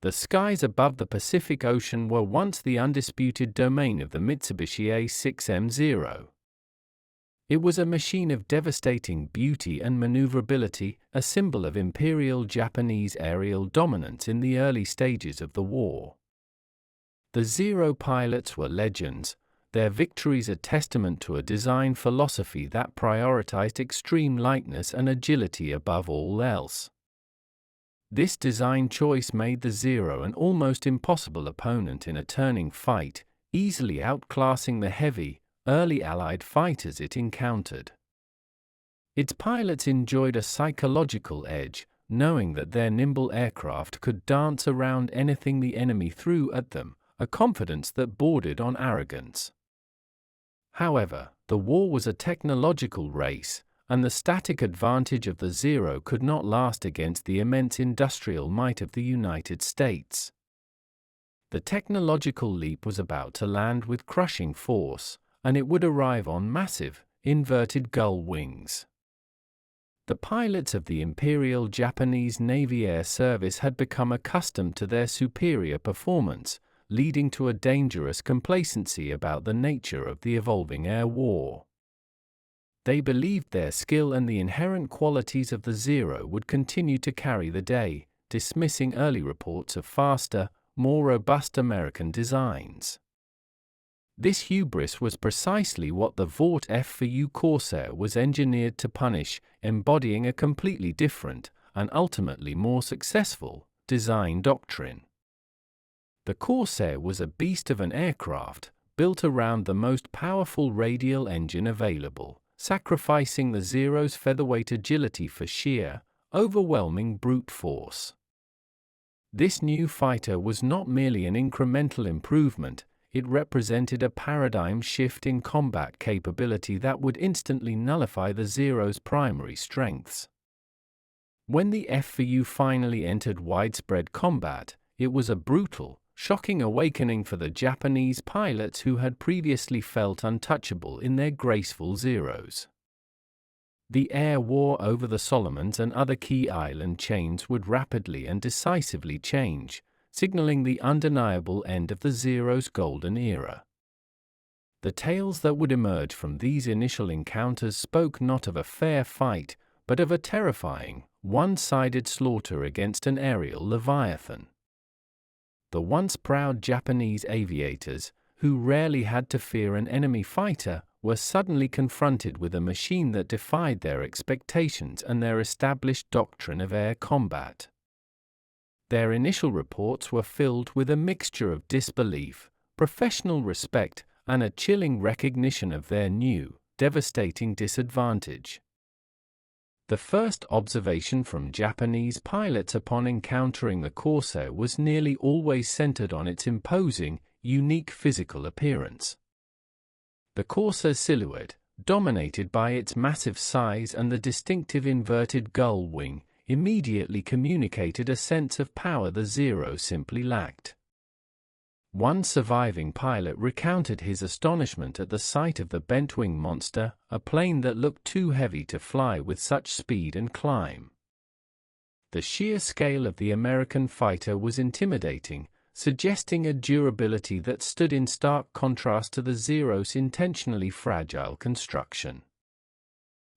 The skies above the Pacific Ocean were once the undisputed domain of the Mitsubishi A6M Zero. It was a machine of devastating beauty and maneuverability, a symbol of Imperial Japanese aerial dominance in the early stages of the war. The Zero pilots were legends, their victories a testament to a design philosophy that prioritized extreme lightness and agility above all else. This design choice made the Zero an almost impossible opponent in a turning fight, easily outclassing the heavy, early Allied fighters it encountered. Its pilots enjoyed a psychological edge, knowing that their nimble aircraft could dance around anything the enemy threw at them, a confidence that bordered on arrogance. However, the war was a technological race, and the static advantage of the Zero could not last against the immense industrial might of the United States. The technological leap was about to land with crushing force, and it would arrive on massive, inverted gull wings. The pilots of the Imperial Japanese Navy Air Service had become accustomed to their superior performance, leading to a dangerous complacency about the nature of the evolving air war. They believed their skill and the inherent qualities of the Zero would continue to carry the day, dismissing early reports of faster, more robust American designs. This hubris was precisely what the Vought F4U Corsair was engineered to punish, embodying a completely different, and ultimately more successful, design doctrine. The Corsair was a beast of an aircraft, built around the most powerful radial engine available, sacrificing the Zero's featherweight agility for sheer, overwhelming brute force. This new fighter was not merely an incremental improvement, it represented a paradigm shift in combat capability that would instantly nullify the Zero's primary strengths. When the F4U finally entered widespread combat, it was a brutal, shocking awakening for the Japanese pilots who had previously felt untouchable in their graceful Zeros. The air war over the Solomons and other key island chains would rapidly and decisively change, signaling the undeniable end of the Zero's golden era. The tales that would emerge from these initial encounters spoke not of a fair fight, but of a terrifying, one-sided slaughter against an aerial leviathan. The once proud Japanese aviators, who rarely had to fear an enemy fighter, were suddenly confronted with a machine that defied their expectations and their established doctrine of air combat. Their initial reports were filled with a mixture of disbelief, professional respect, and a chilling recognition of their new, devastating disadvantage. The first observation from Japanese pilots upon encountering the Corsair was nearly always centered on its imposing, unique physical appearance. The Corsair's silhouette, dominated by its massive size and the distinctive inverted gull wing, immediately communicated a sense of power the Zero simply lacked. One surviving pilot recounted his astonishment at the sight of the bent-wing monster, a plane that looked too heavy to fly with such speed and climb. The sheer scale of the American fighter was intimidating, suggesting a durability that stood in stark contrast to the Zero's intentionally fragile construction.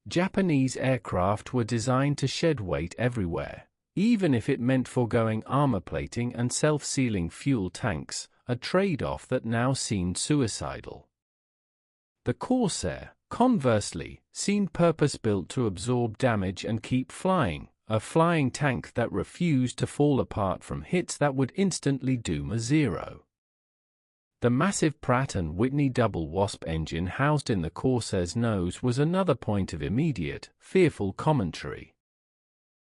Japanese aircraft were designed to shed weight everywhere, even if it meant foregoing armor plating and self-sealing fuel tanks, a trade-off that now seemed suicidal. The Corsair, conversely, seemed purpose-built to absorb damage and keep flying, a flying tank that refused to fall apart from hits that would instantly doom a Zero. The massive Pratt & Whitney double Wasp engine housed in the Corsair's nose was another point of immediate, fearful commentary.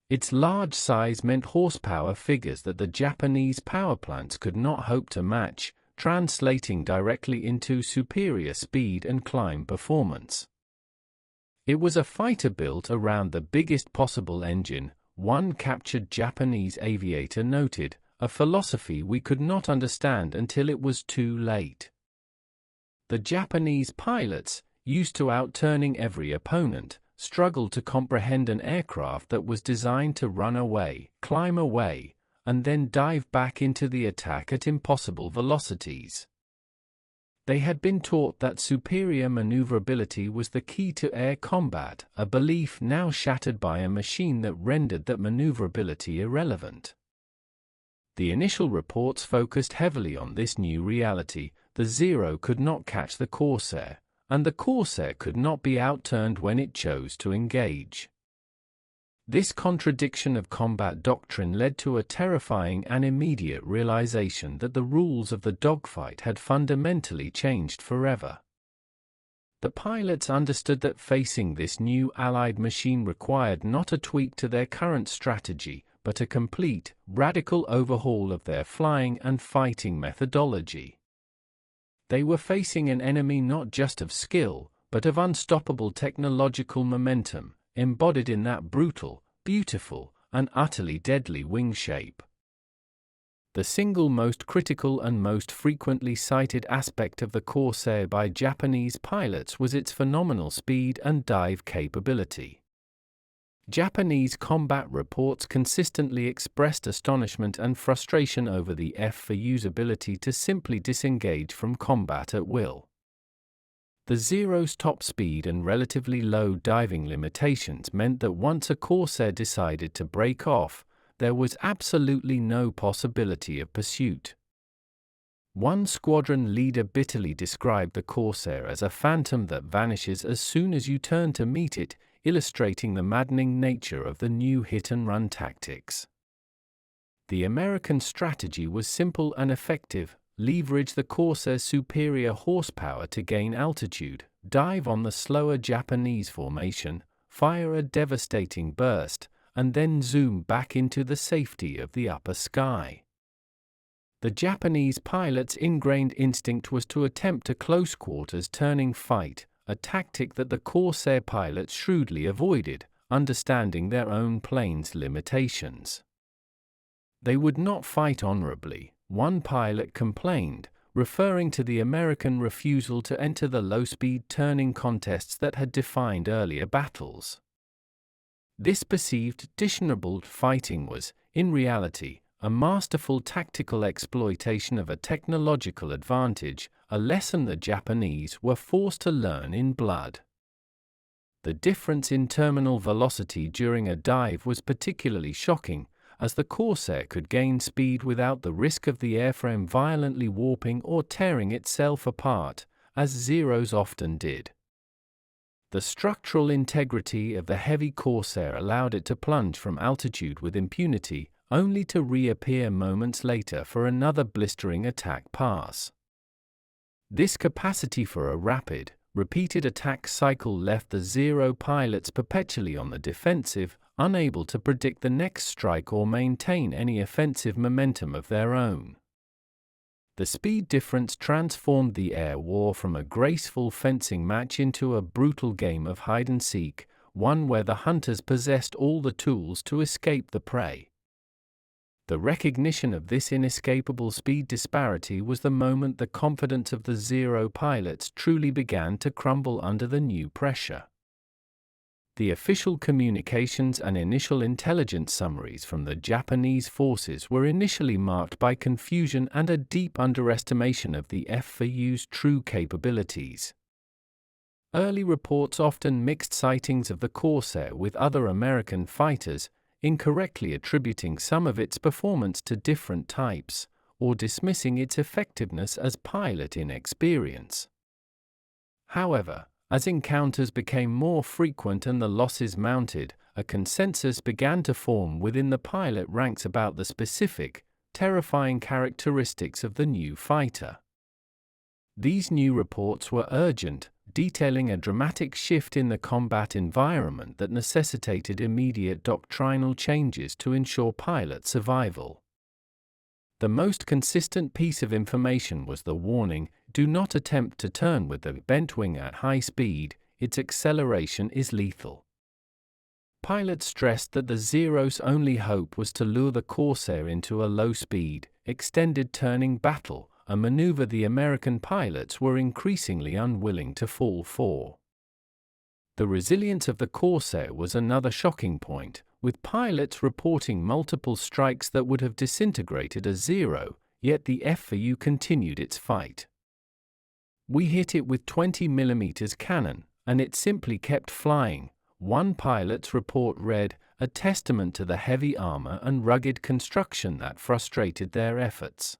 Its large size meant horsepower figures that the Japanese power plants could not hope to match, translating directly into superior speed and climb performance. It was a fighter built around the biggest possible engine, one captured Japanese aviator noted, a philosophy we could not understand until it was too late. The Japanese pilots, used to outturning every opponent, struggled to comprehend an aircraft that was designed to run away, climb away, and then dive back into the attack at impossible velocities. They had been taught that superior maneuverability was the key to air combat, a belief now shattered by a machine that rendered that maneuverability irrelevant. The initial reports focused heavily on this new reality: the Zero could not catch the Corsair, and the Corsair could not be outturned when it chose to engage. This contradiction of combat doctrine led to a terrifying and immediate realization that the rules of the dogfight had fundamentally changed forever. The pilots understood that facing this new Allied machine required not a tweak to their current strategy, but a complete, radical overhaul of their flying and fighting methodology. They were facing an enemy not just of skill, but of unstoppable technological momentum, embodied in that brutal, beautiful, and utterly deadly wing shape. The single most critical and most frequently cited aspect of the Corsair by Japanese pilots was its phenomenal speed and dive capability. Japanese combat reports consistently expressed astonishment and frustration over the F4U's ability to simply disengage from combat at will. The Zero's top speed and relatively low diving limitations meant that once a Corsair decided to break off, there was absolutely no possibility of pursuit. One squadron leader bitterly described the Corsair as a phantom that vanishes as soon as you turn to meet it, illustrating the maddening nature of the new hit-and-run tactics. The American strategy was simple and effective: leverage the Corsair's superior horsepower to gain altitude, dive on the slower Japanese formation, fire a devastating burst, and then zoom back into the safety of the upper sky. The Japanese pilots' ingrained instinct was to attempt a close-quarters turning fight, a tactic that the Corsair pilots shrewdly avoided, understanding their own plane's limitations. They would not fight honorably, one pilot complained, referring to the American refusal to enter the low-speed turning contests that had defined earlier battles. This perceived dishonorable fighting was, in reality, a masterful tactical exploitation of a technological advantage, a lesson the Japanese were forced to learn in blood. The difference in terminal velocity during a dive was particularly shocking, as the Corsair could gain speed without the risk of the airframe violently warping or tearing itself apart, as Zeros often did. The structural integrity of the heavy Corsair allowed it to plunge from altitude with impunity, only to reappear moments later for another blistering attack pass. This capacity for a rapid, repeated attack cycle left the Zero pilots perpetually on the defensive, unable to predict the next strike or maintain any offensive momentum of their own. The speed difference transformed the air war from a graceful fencing match into a brutal game of hide-and-seek, one where the hunters possessed all the tools to escape the prey. The recognition of this inescapable speed disparity was the moment the confidence of the Zero pilots truly began to crumble under the new pressure. The official communications and initial intelligence summaries from the Japanese forces were initially marked by confusion and a deep underestimation of the F4U's true capabilities. Early reports often mixed sightings of the Corsair with other American fighters, incorrectly attributing some of its performance to different types, or dismissing its effectiveness as pilot inexperience. However, as encounters became more frequent and the losses mounted, a consensus began to form within the pilot ranks about the specific, terrifying characteristics of the new fighter. These new reports were urgent, detailing a dramatic shift in the combat environment that necessitated immediate doctrinal changes to ensure pilot survival. The most consistent piece of information was the warning: do not attempt to turn with the bent wing at high speed, its acceleration is lethal. Pilots stressed that the Zero's only hope was to lure the Corsair into a low-speed, extended turning battle, a maneuver the American pilots were increasingly unwilling to fall for. The resilience of the Corsair was another shocking point. with pilots reporting multiple strikes that would have disintegrated a Zero, yet the F4U continued its fight. "We hit it with 20mm cannon, and it simply kept flying," one pilot's report read, a testament to the heavy armor and rugged construction that frustrated their efforts.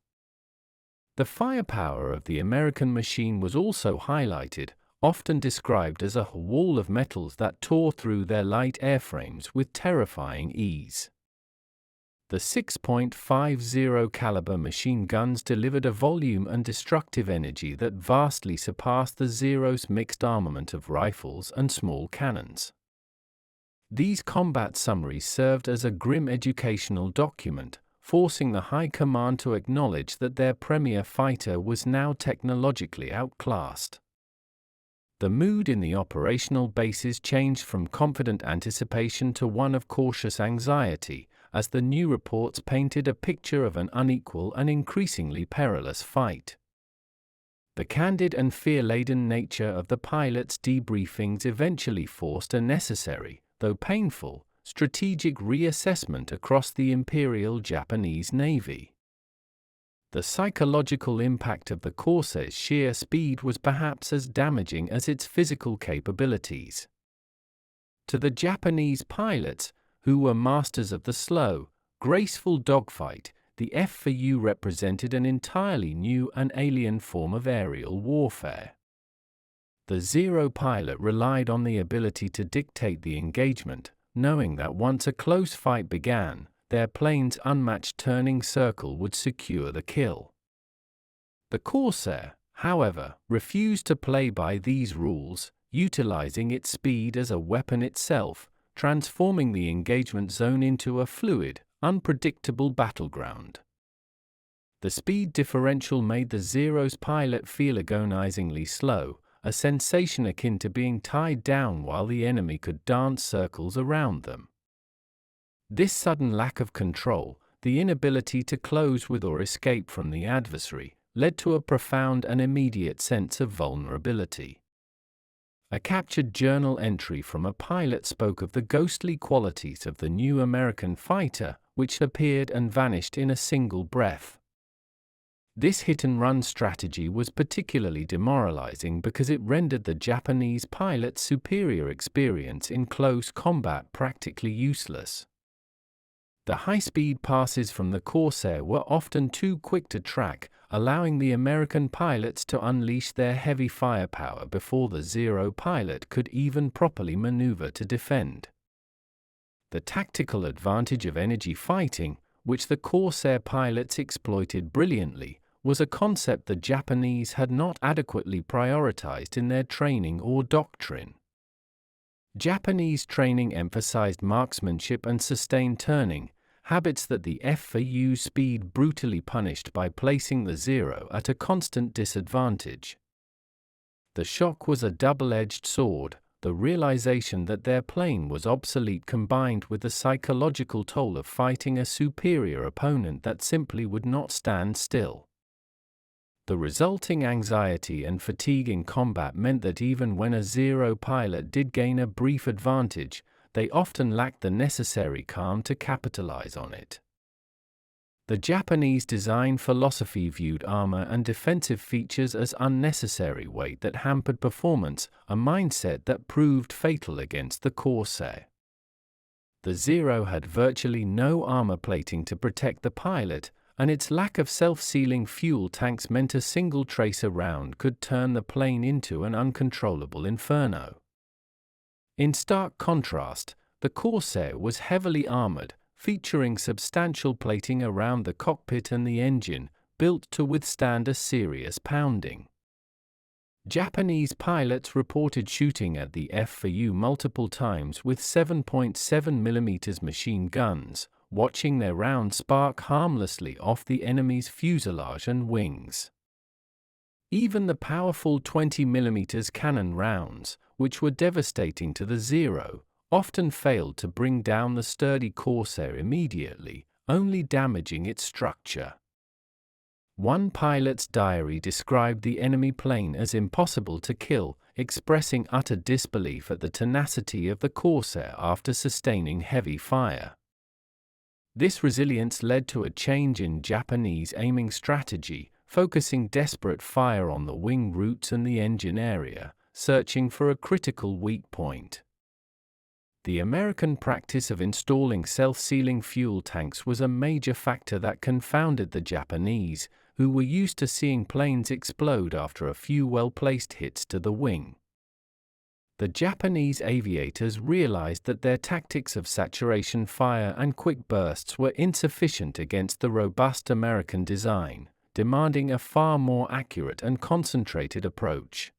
The firepower of the American machine was also highlighted, often described as a wall of metals that tore through their light airframes with terrifying ease. The 6.50 caliber machine guns delivered a volume and destructive energy that vastly surpassed the Zero's mixed armament of rifles and small cannons. These combat summaries served as a grim educational document, forcing the High Command to acknowledge that their premier fighter was now technologically outclassed. The mood in the operational bases changed from confident anticipation to one of cautious anxiety, as the new reports painted a picture of an unequal and increasingly perilous fight. The candid and fear-laden nature of the pilots' debriefings eventually forced a necessary, though painful, strategic reassessment across the Imperial Japanese Navy. The psychological impact of the Corsair's sheer speed was perhaps as damaging as its physical capabilities. To the Japanese pilots, who were masters of the slow, graceful dogfight, the F4U represented an entirely new and alien form of aerial warfare. The Zero pilot relied on the ability to dictate the engagement, knowing that once a close fight began, their plane's unmatched turning circle would secure the kill. The Corsair, however, refused to play by these rules, utilizing its speed as a weapon itself, transforming the engagement zone into a fluid, unpredictable battleground. The speed differential made the Zero's pilot feel agonizingly slow, a sensation akin to being tied down while the enemy could dance circles around them. This sudden lack of control, the inability to close with or escape from the adversary, led to a profound and immediate sense of vulnerability. A captured journal entry from a pilot spoke of the ghostly qualities of the new American fighter, which appeared and vanished in a single breath. This hit-and-run strategy was particularly demoralizing because it rendered the Japanese pilot's superior experience in close combat practically useless. The high-speed passes from the Corsair were often too quick to track, allowing the American pilots to unleash their heavy firepower before the Zero pilot could even properly maneuver to defend. The tactical advantage of energy fighting, which the Corsair pilots exploited brilliantly, was a concept the Japanese had not adequately prioritized in their training or doctrine. Japanese training emphasized marksmanship and sustained turning, habits that the F4U speed brutally punished by placing the Zero at a constant disadvantage. The shock was a double-edged sword, the realization that their plane was obsolete combined with the psychological toll of fighting a superior opponent that simply would not stand still. The resulting anxiety and fatigue in combat meant that even when a Zero pilot did gain a brief advantage, they often lacked the necessary calm to capitalize on it. The Japanese design philosophy viewed armor and defensive features as unnecessary weight that hampered performance, a mindset that proved fatal against the Corsair. The Zero had virtually no armor plating to protect the pilot, and its lack of self-sealing fuel tanks meant a single tracer round could turn the plane into an uncontrollable inferno. In stark contrast, the Corsair was heavily armored, featuring substantial plating around the cockpit and the engine, built to withstand a serious pounding. Japanese pilots reported shooting at the F4U multiple times with 7.7mm machine guns, watching their rounds spark harmlessly off the enemy's fuselage and wings. Even the powerful 20mm cannon rounds, which were devastating to the Zero, often failed to bring down the sturdy Corsair immediately, only damaging its structure. One pilot's diary described the enemy plane as impossible to kill, expressing utter disbelief at the tenacity of the Corsair after sustaining heavy fire. This resilience led to a change in Japanese aiming strategy, focusing desperate fire on the wing roots and the engine area, searching for a critical weak point. The American practice of installing self-sealing fuel tanks was a major factor that confounded the Japanese, who were used to seeing planes explode after a few well-placed hits to the wing. The Japanese aviators realized that their tactics of saturation fire and quick bursts were insufficient against the robust American design, demanding a far more accurate and concentrated approach.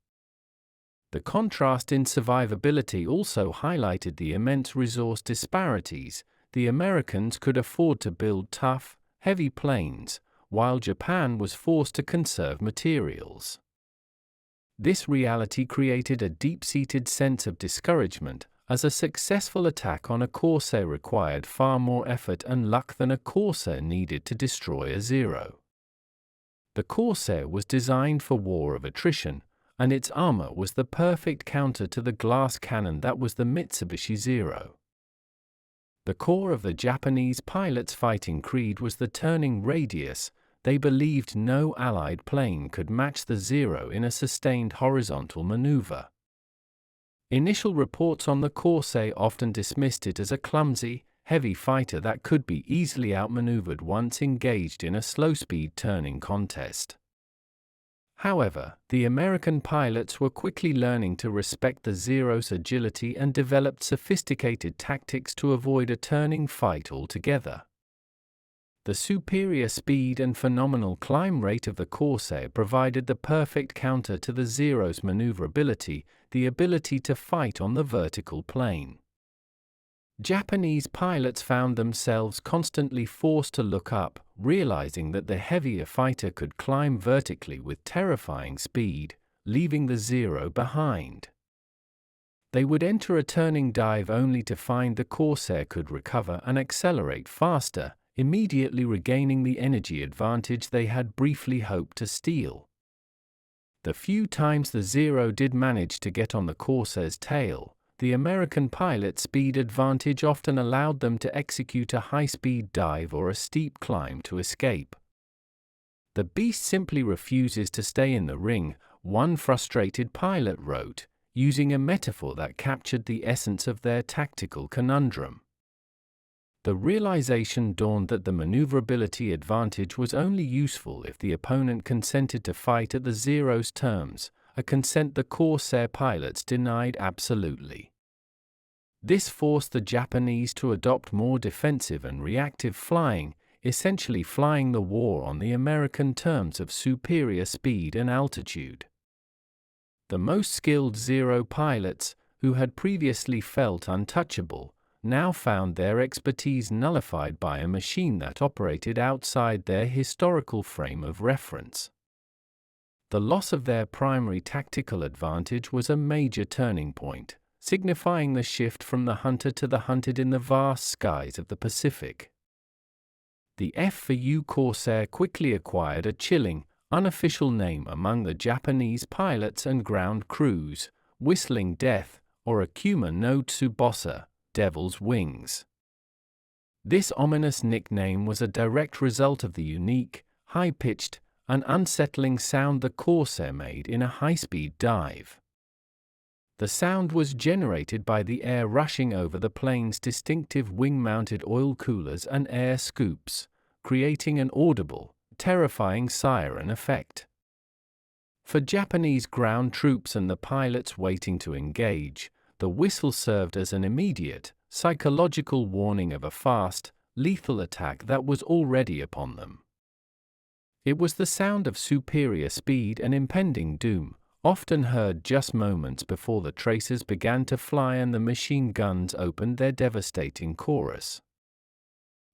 The contrast in survivability also highlighted the immense resource disparities. The Americans could afford to build tough, heavy planes, while Japan was forced to conserve materials. This reality created a deep-seated sense of discouragement, as a successful attack on a Corsair required far more effort and luck than a Corsair needed to destroy a Zero. The Corsair was designed for war of attrition, and its armor was the perfect counter to the glass cannon that was the Mitsubishi Zero. The core of the Japanese pilots' fighting creed was the turning radius. They believed no Allied plane could match the Zero in a sustained horizontal maneuver. Initial reports on the Corsair often dismissed it as a clumsy, heavy fighter that could be easily outmaneuvered once engaged in a slow-speed turning contest. However, the American pilots were quickly learning to respect the Zero's agility and developed sophisticated tactics to avoid a turning fight altogether. The superior speed and phenomenal climb rate of the Corsair provided the perfect counter to the Zero's maneuverability, the ability to fight on the vertical plane. Japanese pilots found themselves constantly forced to look up, realizing that the heavier fighter could climb vertically with terrifying speed, leaving the Zero behind. They would enter a turning dive only to find the Corsair could recover and accelerate faster, immediately regaining the energy advantage they had briefly hoped to steal. The few times the Zero did manage to get on the Corsair's tail, the American pilot speed advantage often allowed them to execute a high-speed dive or a steep climb to escape. "The beast simply refuses to stay in the ring," one frustrated pilot wrote, using a metaphor that captured the essence of their tactical conundrum. The realization dawned that the maneuverability advantage was only useful if the opponent consented to fight at the Zero's terms, a consent the Corsair pilots denied absolutely. This forced the Japanese to adopt more defensive and reactive flying, essentially flying the war on the American terms of superior speed and altitude. The most skilled Zero pilots, who had previously felt untouchable, now found their expertise nullified by a machine that operated outside their historical frame of reference. The loss of their primary tactical advantage was a major turning point, signifying the shift from the hunter to the hunted in the vast skies of the Pacific. The F4U Corsair quickly acquired a chilling, unofficial name among the Japanese pilots and ground crews, Whistling Death, or Akuma no Tsubasa, Devil's Wings. This ominous nickname was a direct result of the unique, high-pitched, and unsettling sound the Corsair made in a high-speed dive. The sound was generated by the air rushing over the plane's distinctive wing-mounted oil coolers and air scoops, creating an audible, terrifying siren effect. For Japanese ground troops and the pilots waiting to engage, the whistle served as an immediate, psychological warning of a fast, lethal attack that was already upon them. It was the sound of superior speed and impending doom, often heard just moments before the tracers began to fly and the machine guns opened their devastating chorus.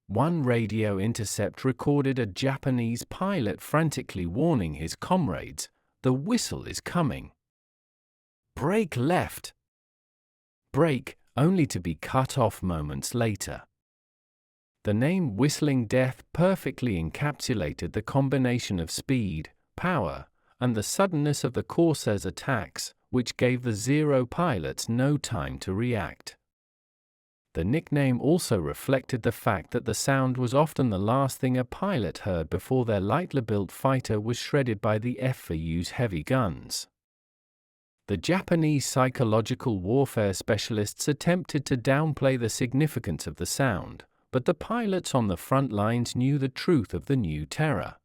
One radio intercept recorded a Japanese pilot frantically warning his comrades, "The whistle is coming. Brake left." Brake, only to be cut off moments later. The name Whistling Death perfectly encapsulated the combination of speed, power, and the suddenness of the Corsair's attacks, which gave the Zero pilots no time to react. The nickname also reflected the fact that the sound was often the last thing a pilot heard before their lightly-built fighter was shredded by the F4U's heavy guns. The Japanese psychological warfare specialists attempted to downplay the significance of the sound, but the pilots on the front lines knew the truth of the new terror.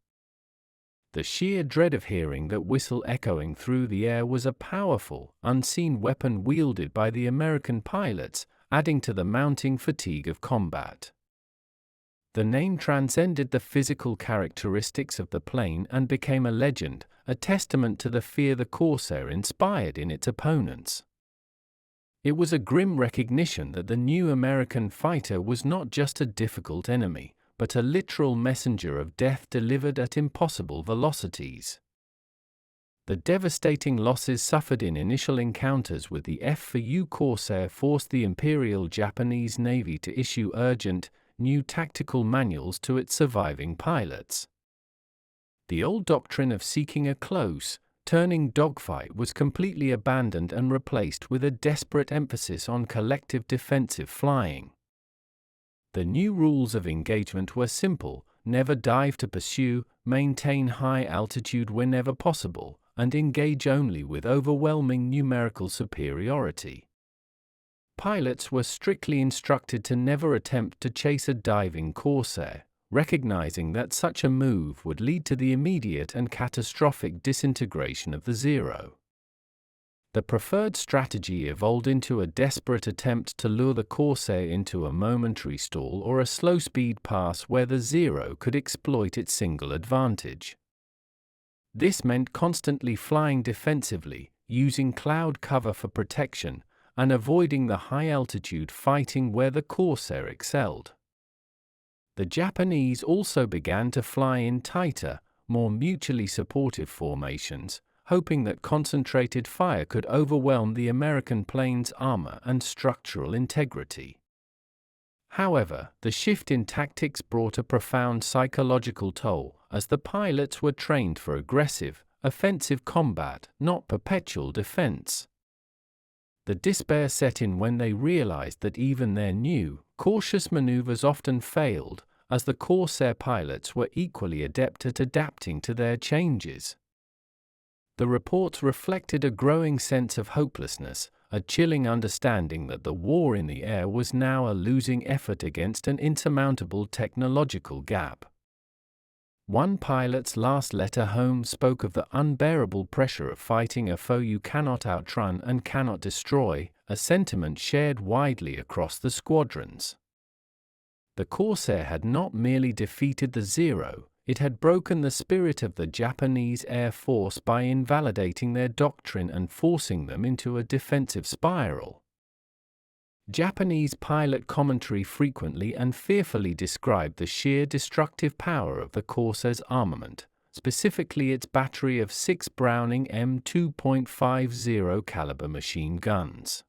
The sheer dread of hearing that whistle echoing through the air was a powerful, unseen weapon wielded by the American pilots, adding to the mounting fatigue of combat. The name transcended the physical characteristics of the plane and became a legend, a testament to the fear the Corsair inspired in its opponents. It was a grim recognition that the new American fighter was not just a difficult enemy, but a literal messenger of death delivered at impossible velocities. The devastating losses suffered in initial encounters with the F4U Corsair forced the Imperial Japanese Navy to issue urgent, new tactical manuals to its surviving pilots. The old doctrine of seeking a close, turning dogfight was completely abandoned and replaced with a desperate emphasis on collective defensive flying. The new rules of engagement were simple: never dive to pursue, maintain high altitude whenever possible, and engage only with overwhelming numerical superiority. Pilots were strictly instructed to never attempt to chase a diving Corsair, recognizing that such a move would lead to the immediate and catastrophic disintegration of the Zero. The preferred strategy evolved into a desperate attempt to lure the Corsair into a momentary stall or a slow-speed pass where the Zero could exploit its single advantage. This meant constantly flying defensively, using cloud cover for protection, and avoiding the high-altitude fighting where the Corsair excelled. The Japanese also began to fly in tighter, more mutually supportive formations, hoping that concentrated fire could overwhelm the American plane's armor and structural integrity. However, the shift in tactics brought a profound psychological toll, as the pilots were trained for aggressive, offensive combat, not perpetual defense. The despair set in when they realized that even their new, cautious maneuvers often failed, as the Corsair pilots were equally adept at adapting to their changes. The reports reflected a growing sense of hopelessness, a chilling understanding that the war in the air was now a losing effort against an insurmountable technological gap. One pilot's last letter home spoke of the unbearable pressure of fighting a foe you cannot outrun and cannot destroy, a sentiment shared widely across the squadrons. The Corsair had not merely defeated the Zero, it had broken the spirit of the Japanese Air Force by invalidating their doctrine and forcing them into a defensive spiral. Japanese pilot commentary frequently and fearfully described the sheer destructive power of the Corsair's armament, specifically its battery of 6 Browning M2.50 caliber machine guns.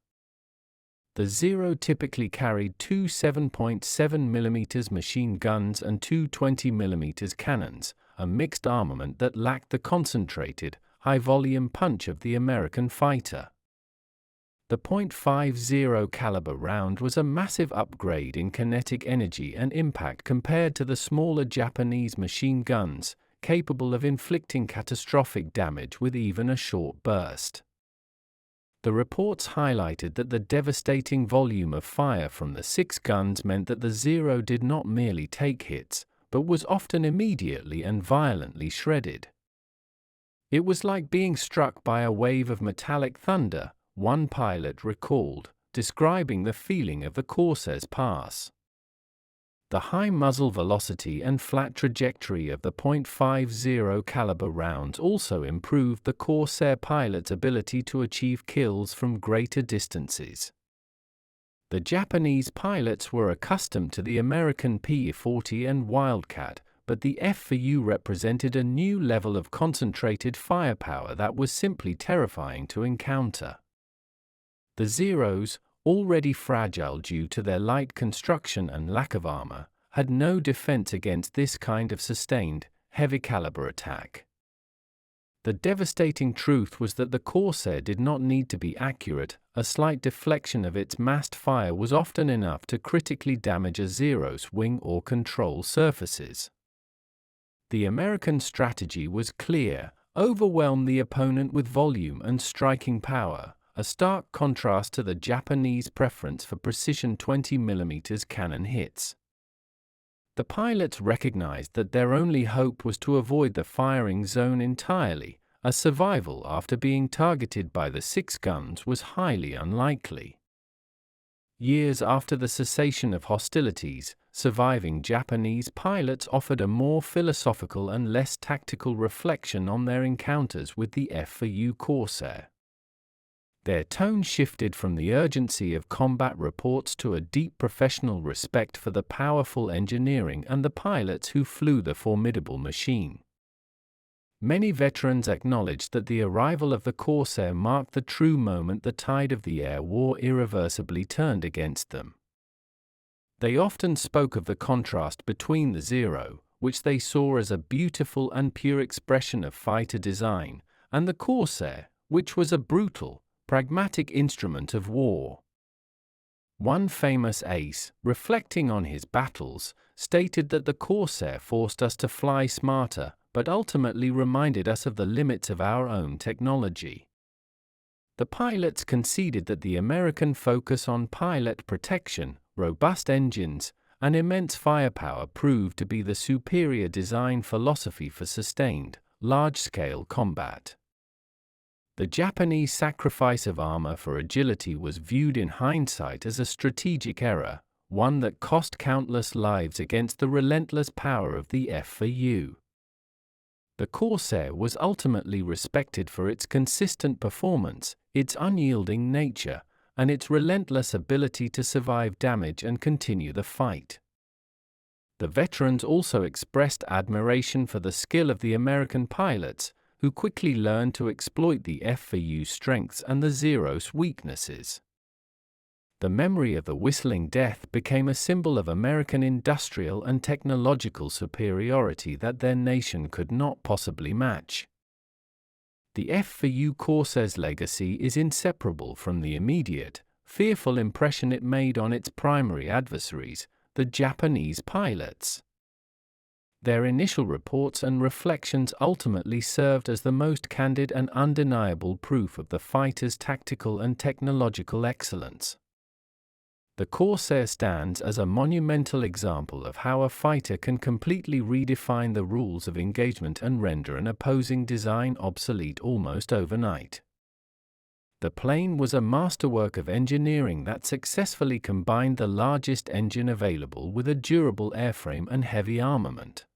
The Zero typically carried 2 7.7mm machine guns and 2 20mm cannons, a mixed armament that lacked the concentrated, high-volume punch of the American fighter. The .50 caliber round was a massive upgrade in kinetic energy and impact compared to the smaller Japanese machine guns, capable of inflicting catastrophic damage with even a short burst. The reports highlighted that the devastating volume of fire from the 6 guns meant that the Zero did not merely take hits, but was often immediately and violently shredded. It was like being struck by a wave of metallic thunder, one pilot recalled, describing the feeling of the Corsair's pass. The high muzzle velocity and flat trajectory of the .50 caliber rounds also improved the Corsair pilot's ability to achieve kills from greater distances. The Japanese pilots were accustomed to the American P-40 and Wildcat, but the F4U represented a new level of concentrated firepower that was simply terrifying to encounter. The Zeros, already fragile due to their light construction and lack of armor, had no defense against this kind of sustained, heavy-caliber attack. The devastating truth was that the Corsair did not need to be accurate. A slight deflection of its mast fire was often enough to critically damage a Zero's wing or control surfaces. The American strategy was clear: overwhelm the opponent with volume and striking power, a stark contrast to the Japanese preference for precision 20mm cannon hits. The pilots recognized that their only hope was to avoid the firing zone entirely. A survival after being targeted by the 6 guns was highly unlikely. Years after the cessation of hostilities, surviving Japanese pilots offered a more philosophical and less tactical reflection on their encounters with the F4U Corsair. Their tone shifted from the urgency of combat reports to a deep professional respect for the powerful engineering and the pilots who flew the formidable machine. Many veterans acknowledged that the arrival of the Corsair marked the true moment the tide of the air war irreversibly turned against them. They often spoke of the contrast between the Zero, which they saw as a beautiful and pure expression of fighter design, and the Corsair, which was a brutal, pragmatic instrument of war. One famous ace, reflecting on his battles, stated that the Corsair forced us to fly smarter, but ultimately reminded us of the limits of our own technology. The pilots conceded that the American focus on pilot protection, robust engines, and immense firepower proved to be the superior design philosophy for sustained, large-scale combat. The Japanese sacrifice of armor for agility was viewed in hindsight as a strategic error, one that cost countless lives against the relentless power of the F4U. The Corsair was ultimately respected for its consistent performance, its unyielding nature, and its relentless ability to survive damage and continue the fight. The veterans also expressed admiration for the skill of the American pilots, who quickly learned to exploit the F4U's strengths and the Zero's weaknesses. The memory of the whistling death became a symbol of American industrial and technological superiority that their nation could not possibly match. The F4U Corsair's legacy is inseparable from the immediate, fearful impression it made on its primary adversaries, the Japanese pilots. Their initial reports and reflections ultimately served as the most candid and undeniable proof of the fighter's tactical and technological excellence. The Corsair stands as a monumental example of how a fighter can completely redefine the rules of engagement and render an opposing design obsolete almost overnight. The plane was a masterwork of engineering that successfully combined the largest engine available with a durable airframe and heavy armament.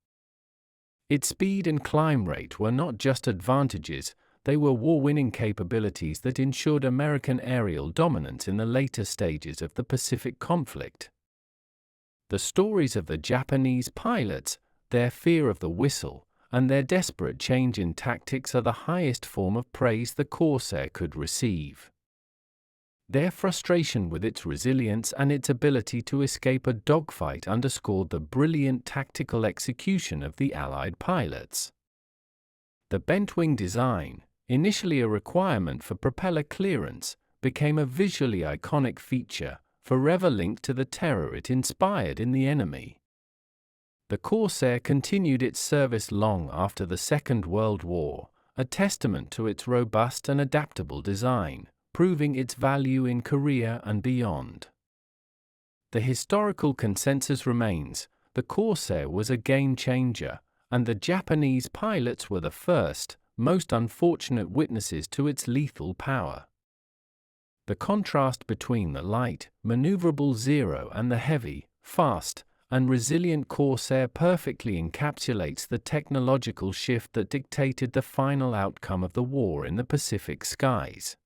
Its speed and climb rate were not just advantages, they were war-winning capabilities that ensured American aerial dominance in the later stages of the Pacific conflict. The stories of the Japanese pilots, their fear of the whistle, and their desperate change in tactics are the highest form of praise the Corsair could receive. Their frustration with its resilience and its ability to escape a dogfight underscored the brilliant tactical execution of the Allied pilots. The bent-wing design, initially a requirement for propeller clearance, became a visually iconic feature, forever linked to the terror it inspired in the enemy. The Corsair continued its service long after the Second World War, a testament to its robust and adaptable design, proving its value in Korea and beyond. The historical consensus remains: the Corsair was a game-changer, and the Japanese pilots were the first, most unfortunate witnesses to its lethal power. The contrast between the light, maneuverable Zero and the heavy, fast, and resilient Corsair perfectly encapsulates the technological shift that dictated the final outcome of the war in the Pacific skies.